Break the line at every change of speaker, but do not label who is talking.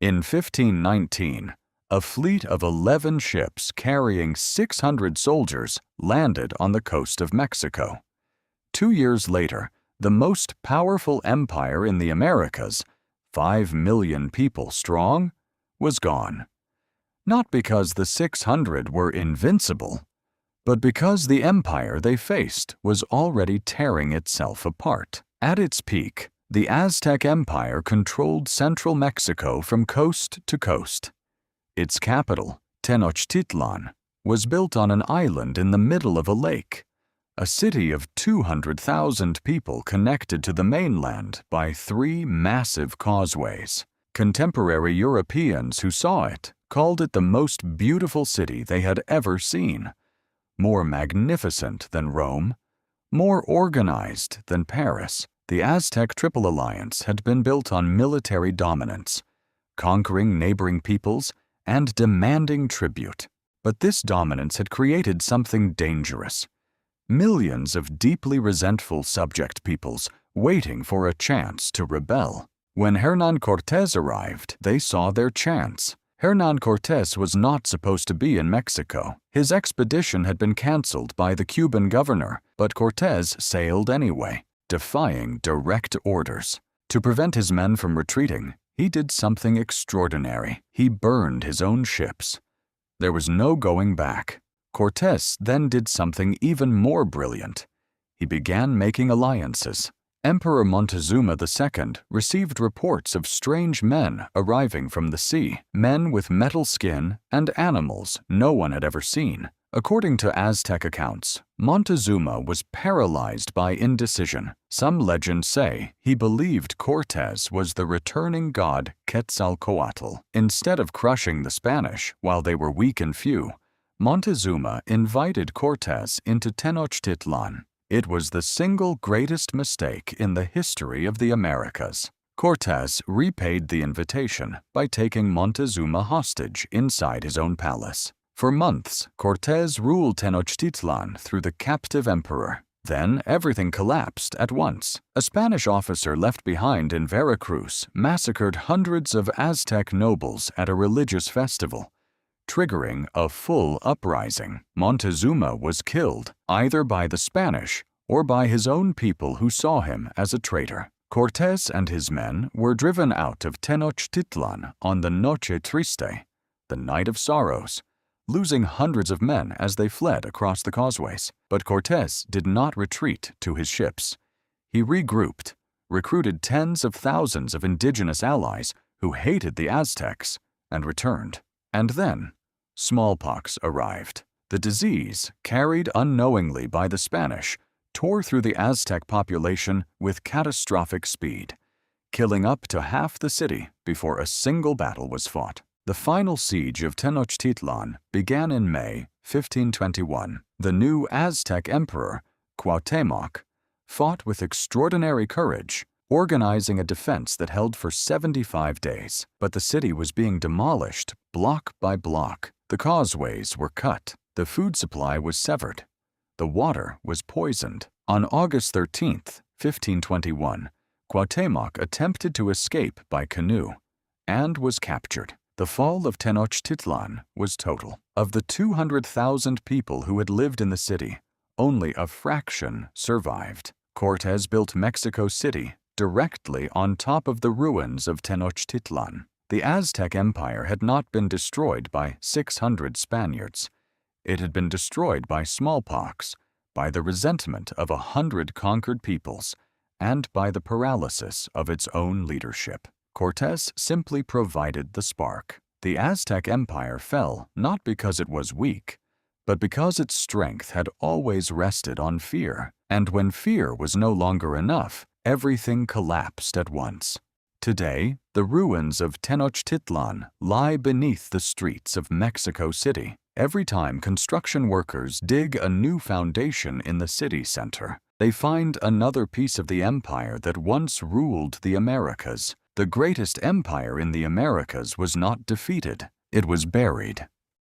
In 1519, a fleet of 11 ships carrying 600 soldiers landed on the coast of Mexico. 2 years later, the most powerful empire in the Americas, 5 million people strong, was gone. Not because the 600 were invincible, but because the empire they faced was already tearing itself apart. At its peak, the Aztec Empire controlled central Mexico from coast to coast. Its capital, Tenochtitlan, was built on an island in the middle of a lake, a city of 200,000 people connected to the mainland by 3 massive causeways. Contemporary Europeans who saw it called it the most beautiful city they had ever seen, more magnificent than Rome, more organized than Paris. The Aztec Triple Alliance had been built on military dominance, conquering neighboring peoples and demanding tribute. But this dominance had created something dangerous. Millions of deeply resentful subject peoples waiting for a chance to rebel. When Hernán Cortés arrived, they saw their chance. Hernán Cortés was not supposed to be in Mexico. His expedition had been canceled by the Cuban governor, but Cortés sailed anyway, defying direct orders. To prevent his men from retreating, he did something extraordinary. He burned his own ships. There was no going back. Cortés then did something even more brilliant. He began making alliances. Emperor Montezuma II received reports of strange men arriving from the sea, men with metal skin and animals no one had ever seen. According to Aztec accounts, Montezuma was paralyzed by indecision. Some legends say he believed Cortés was the returning god Quetzalcoatl. Instead of crushing the Spanish while they were weak and few, Montezuma invited Cortés into Tenochtitlan. It was the single greatest mistake in the history of the Americas. Cortés repaid the invitation by taking Montezuma hostage inside his own palace. For months, Cortés ruled Tenochtitlan through the captive emperor. Then everything collapsed at once. A Spanish officer left behind in Veracruz massacred hundreds of Aztec nobles at a religious festival, triggering a full uprising. Montezuma was killed either by the Spanish or by his own people who saw him as a traitor. Cortés and his men were driven out of Tenochtitlan on the Noche Triste, the Night of Sorrows, losing hundreds of men as they fled across the causeways. But Cortés did not retreat to his ships. He regrouped, recruited tens of thousands of indigenous allies who hated the Aztecs, and returned. And then, smallpox arrived. The disease, carried unknowingly by the Spanish, tore through the Aztec population with catastrophic speed, killing up to half the city before a single battle was fought. The final siege of Tenochtitlan began in May 1521. The new Aztec emperor, Cuauhtémoc, fought with extraordinary courage, organizing a defense that held for 75 days. But the city was being demolished block by block. The causeways were cut. The food supply was severed. The water was poisoned. On August 13, 1521, Cuauhtémoc attempted to escape by canoe and was captured. The fall of Tenochtitlan was total. Of the 200,000 people who had lived in the city, only a fraction survived. Cortés built Mexico City directly on top of the ruins of Tenochtitlan. The Aztec Empire had not been destroyed by 600 Spaniards. It had been destroyed by smallpox, by the resentment of 100 conquered peoples, and by the paralysis of its own leadership. Cortés simply provided the spark. The Aztec Empire fell not because it was weak, but because its strength had always rested on fear. And when fear was no longer enough, everything collapsed at once. Today, the ruins of Tenochtitlan lie beneath the streets of Mexico City. Every time construction workers dig a new foundation in the city center, they find another piece of the empire that once ruled the Americas. The greatest empire in the Americas was not defeated. It was buried.